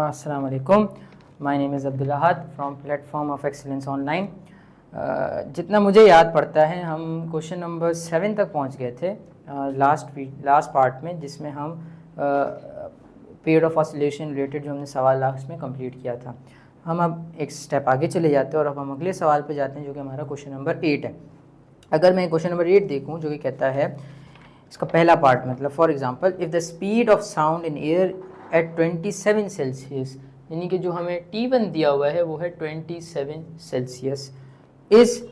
अस्सलाम वालेकुम, my name is Abdul Ahad from platform of excellence online. जितना मुझे याद पड़ता है हम क्वेश्चन नंबर 7 तक पहुंच गए थे लास्ट पार्ट में, जिसमें हम पीरियड ऑफ ऑसिलेशन रिलेटेड जो हमने सवाल लास्ट में कंप्लीट किया था। हम अब एक स्टेप आगे चले जाते हैं और अब हम अगले सवाल पे जाते हैं जो कि हमारा क्वेश्चन नंबर 8 है। अगर मैं क्वेश्चन नंबर 8 देखूँ जो कि कहता है, इसका पहला पार्ट मतलब for example if the speed of sound in air at 27 Celsius, यानी कि जो हमें T1 दिया हुआ है वो है 27 सेल्सियस, इज़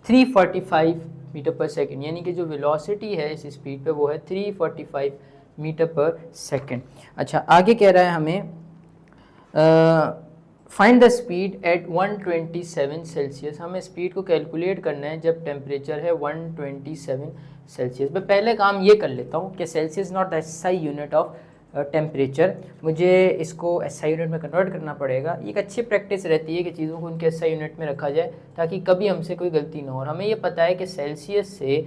345 मीटर पर सेकेंड, यानी कि जो वेलोसिटी है इस स्पीड पे वो है 345 मीटर पर सेकेंड। अच्छा, आगे कह रहा है हमें find the speed at 127 Celsius. हमें स्पीड को कैलकुलेट करना है जब टेम्परेचर है 127 सेल्सियस। मैं पहले काम ये कर लेता हूँ कि Celsius not the SI unit of temperature, मुझे इसको SI यूनिट में कन्वर्ट करना पड़ेगा। ये एक अच्छी प्रैक्टिस रहती है कि चीज़ों को उनके SI यूनिट में रखा जाए ताकि कभी हमसे कोई गलती ना हो। और हमें ये पता है कि सेल्सियस से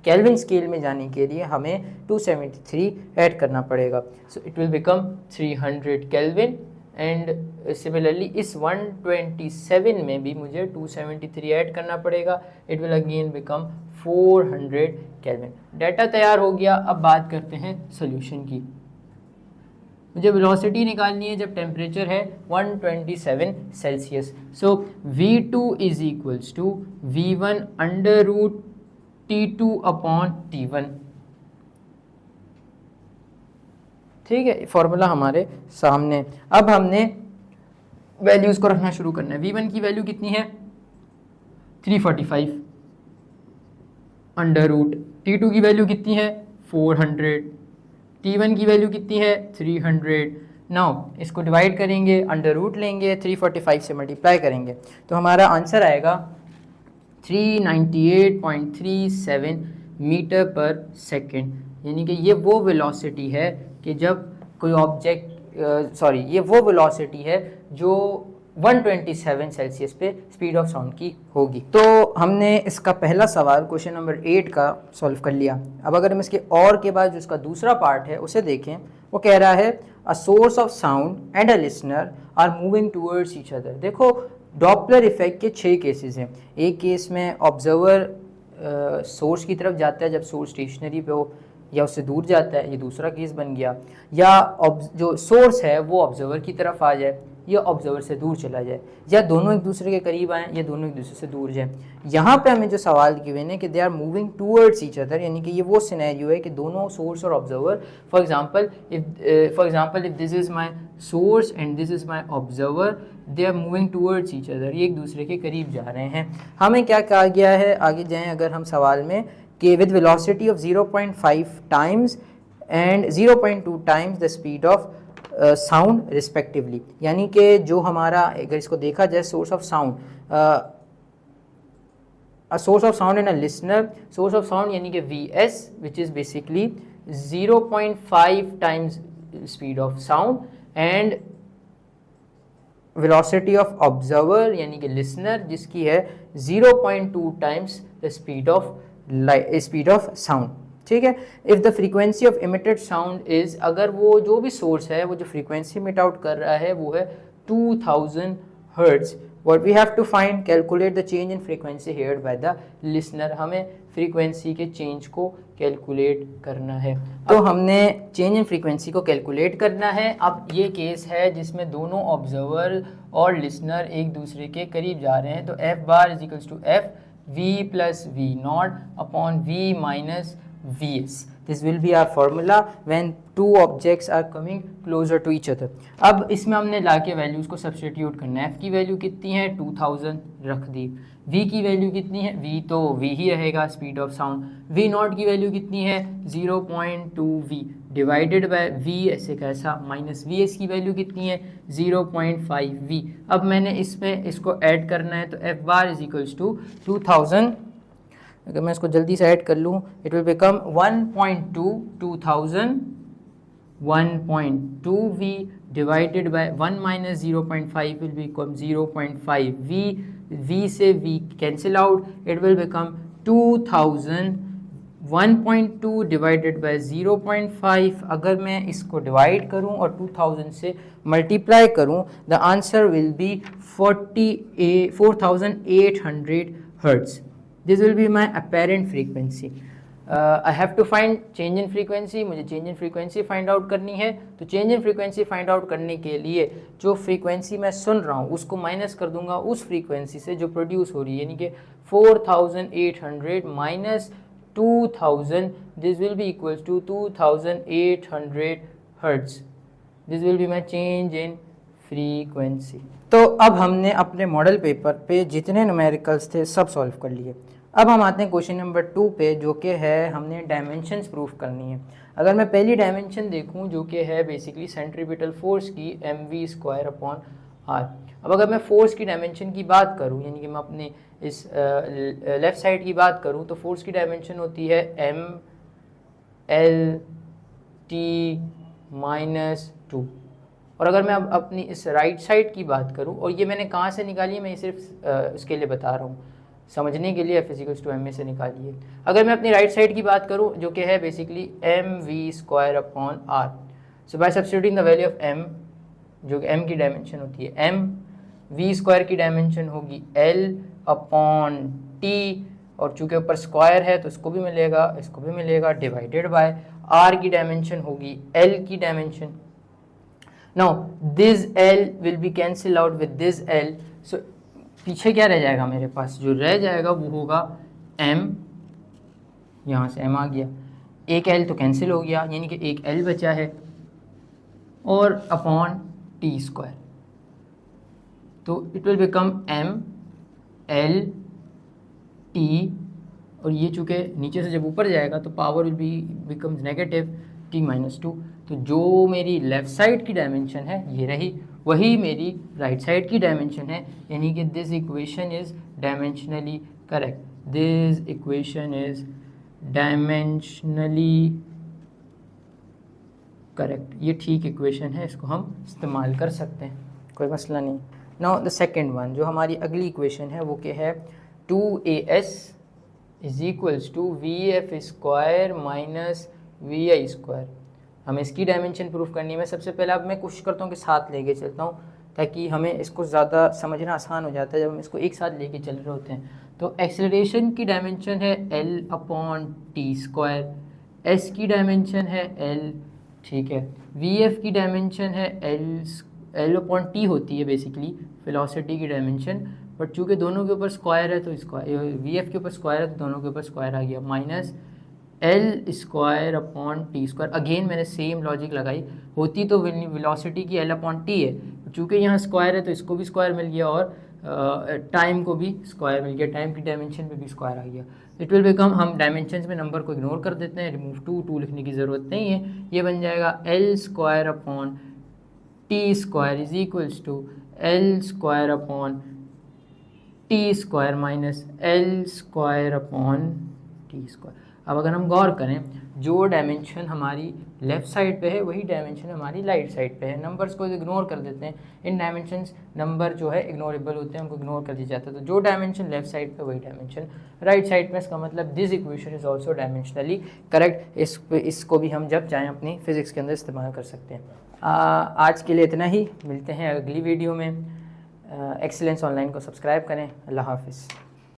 केल्विन स्केल में जाने के लिए हमें 273 ऐड करना पड़ेगा। So it will become 300 kelvin and similarly इस 127 में भी मुझे 273 ऐड करना पड़ेगा। It will again become 400 kelvin. Data तैयार हो गया। अब बात करते हैं सोल्यूशन की। मुझे वेलोसिटी निकालनी है जब टेम्परेचर है 127 Celsius. So V2 is equals to V1 under root T2 upon T1। ठीक है, फॉर्मूला हमारे सामने। अब हमने वैल्यूज को रखना शुरू करना है। V1 की वैल्यू कितनी है 345 अंडर रूट, T2 की वैल्यू कितनी है 400, T1 की वैल्यू कितनी है 300। नाउ इसको डिवाइड करेंगे, अंडर रूट लेंगे, 345 से मल्टीप्लाई करेंगे तो हमारा आंसर आएगा 398.37 मीटर पर सेकेंड। यानी कि ये वो वेलोसिटी है कि जब कोई ऑब्जेक्ट ये वो वेलोसिटी है जो 127 सेल्सियस पे स्पीड ऑफ साउंड की होगी। तो हमने इसका पहला सवाल क्वेश्चन नंबर 8 का सॉल्व कर लिया। अब अगर हम इसके और के बाद जो इसका दूसरा पार्ट है उसे देखें, वो कह रहा है a source of sound and a listener are moving towards each other. देखो, डॉपलर इफेक्ट के 6 केसेस हैं। एक केस में ऑब्जर्वर सोर्स की तरफ जाता है जब सोर्स स्टेशनरी पे हो या उससे दूर जाता है, ये दूसरा केस बन गया। या जो सोर्स है वो ऑब्जर्वर की तरफ आ जाए या ऑब्जर्वर से दूर चला जाए, या दोनों एक दूसरे के करीब आएँ या दोनों एक दूसरे से दूर जाएँ। यहाँ पे हमें जो सवाल गिवन है कि they are moving towards each other, यानी कि ये वो सिनेरियो है कि दोनों सोर्स और observer, for example if this is my source and this is my observer, they are moving towards each other, ये एक दूसरे के करीब जा रहे हैं। हमें क्या कहा गया है, आगे जाएँ अगर हम सवाल में, कि with velocity of 0.5 times and 0.2 times the speed of sound respectively, यानी कि जो हमारा, अगर इसको देखा जाए, source of sound, source of sound and a listener, source of sound यानी कि VS which is basically 0.5 times speed of sound and velocity of observer यानी कि लिसनर जिसकी है 0.2 times the speed of sound. ठीक है, if the frequency of emitted sound is, अगर वो जो भी सोर्स है वो जो फ्रीक्वेंसी इमिट आउट कर रहा है वो है 2000 hertz, what we have to find, calculate the change in frequency heard by the listener. हमें फ्रीक्वेंसी के चेंज को कैलकुलेट करना है। तो हमने चेंज इन फ्रीक्वेंसी को कैलकुलेट करना है। अब ये केस है जिसमें दोनों ऑब्जर्वर और लिसनर एक दूसरे के करीब जा रहे हैं। तो F bar is equals to F V plus V not upon V minus Vs. This will be our formula when two objects are coming closer to each other. अब इसमें हमने लाके वैल्यूज़ को सब्स्टिट्यूट करना है। F की value कितनी है 2000 रख दी। V की वैल्यू कितनी है, V तो V ही रहेगा speed of sound. V not की वैल्यू कितनी है 0.2V डिवाइडेड बाय V ऐसे कैसा माइनस VS की वैल्यू कितनी है 0.5V। अब मैंने इसमें इसको ऐड करना है तो F bar is equals to 2000, अगर मैं इसको जल्दी से ऐड कर लूँ, it will become 1.2 V divided by 1 minus 0.5 will become 0.5 V से V cancel out, it will become 2000 1.2 divided by 0.5, अगर मैं इसको डिवाइड करूं और 2000 से मल्टीप्लाई करूं, the answer will be 4800 hertz. This will be my apparent frequency. I have to find change in frequency. मुझे change in frequency find out करनी है. तो change in frequency find out करने के लिए जो फ्रीक्वेंसी मैं सुन रहा हूँ उसको माइनस कर दूंगा उस फ्रीक्वेंसी से जो प्रोड्यूस हो रही है, यानी कि 4800 minus 2000, this will be equals to 2800 hertz. This will be my change in frequency. तो अब हमने अपने मॉडल पेपर पे जितने न्यूमेरिकल्स थे सब सॉल्व कर लिए. अब हम आते हैं क्वेश्चन नंबर 2 पे, जो कि है हमने डायमेंशंस प्रूफ करनी है. अगर मैं पहली डायमेंशन देखूं जो कि है बेसिकली सेंट्रीपिटल फोर्स की mv²/r. अब अगर मैं फोर्स की डायमेंशन की बात करूं, यानी कि मैं अपने इस लेफ़्ट साइड की बात करूं, तो फोर्स की डायमेंशन होती है mL/t-2. और अगर मैं अब अपनी इस राइट साइड की बात करूं, और ये मैंने कहाँ से निकाली है, मैं सिर्फ उसके लिए बता रहा हूँ, समझने के लिए F=ma से निकाली है. अगर मैं अपनी राइट साइड की बात करूं जो कि है basically mv²/r. So bye substituting the value of m, जो कि m की डायमेंशन होती है m, v² की डायमेंशन होगी L/t, और चूँकि ऊपर स्क्वायर है तो इसको भी मिलेगा डिवाइडेड बाय r की डायमेंशन होगी l की dimension. Now this l will be cancel out with this l. सो पीछे क्या रह जाएगा मेरे पास, जो रह जाएगा वो होगा m, यहाँ से m आ गया, एक l तो कैंसिल हो गया, यानी कि एक l बचा है, और अपॉन t². तो इट विल बिकम mL/t, और ये चूँकि नीचे से जब ऊपर जाएगा तो power will be becomes negative t-2. तो जो मेरी लेफ़्ट साइड की डायमेंशन है ये रही, वही मेरी राइट साइड की डायमेंशन है, यानी कि this equation is dimensionally correct. This equation is dimensionally correct. ये ठीक इक्वेशन है, इसको हम इस्तेमाल कर सकते हैं, कोई मसला नहीं. नाउ द सेकेंड वन, जो हमारी अगली इक्वेशन है वो क्या है, 2as is equals to vf² minus vi². हमें इसकी डायमेंशन प्रूफ करनी है. मैं सबसे पहले अब मैं कोशिश करता हूँ कि साथ लेके चलता हूँ, ताकि हमें इसको ज़्यादा समझना आसान हो जाता है जब हम इसको एक साथ लेके चल रहे होते हैं. तो एक्सेलरेशन की डायमेंशन है L/t², s की डायमेंशन है l, ठीक है. vf की डायमेंशन है L/t होती है बेसिकली वेलोसिटी की डायमेंशन, बट चूँकि दोनों के ऊपर स्क्वायर है तो vf के ऊपर स्क्वायर है तो दोनों के ऊपर स्क्वायर आ गया, माइनस L²/t². अगेन मैंने सेम लॉजिक लगाई, होती तो वेलोसिटी की L/t है, चूँकि यहाँ स्क्वायर है तो इसको भी स्क्वायर मिल गया और टाइम को भी स्क्वायर मिल गया, टाइम की डायमेंशन पे भी स्क्वायर आ गया. इट विल बिकम, हम डायमेंशंस में नंबर को इग्नोर कर देते हैं, रिमूव 2 लिखने की ज़रूरत नहीं है. ये बन जाएगा L²/t² is equals to L²/t² minus L²/t². अब अगर हम गौर करें, जो डायमेंशन हमारी लेफ़्ट साइड पे है वही डायमेंशन हमारी राइट साइड पे है. नंबर्स को इग्नोर कर देते हैं, इन डायमेंशंस नंबर जो है इग्नोरेबल होते हैं, उनको इग्नोर कर दिया जाता है. तो जो डायमेंशन लेफ़्ट साइड पे वही डायमेंशन राइट साइड पे, इसका मतलब this equation is also dimensionally correct. इसको भी हम जब चाहें अपनी फिज़िक्स के अंदर इस्तेमाल कर सकते हैं. आज के लिए इतना ही, मिलते हैं अगली वीडियो में. एक्सीलेंस ऑनलाइन को सब्सक्राइब करें. अल्लाह हाफिज़.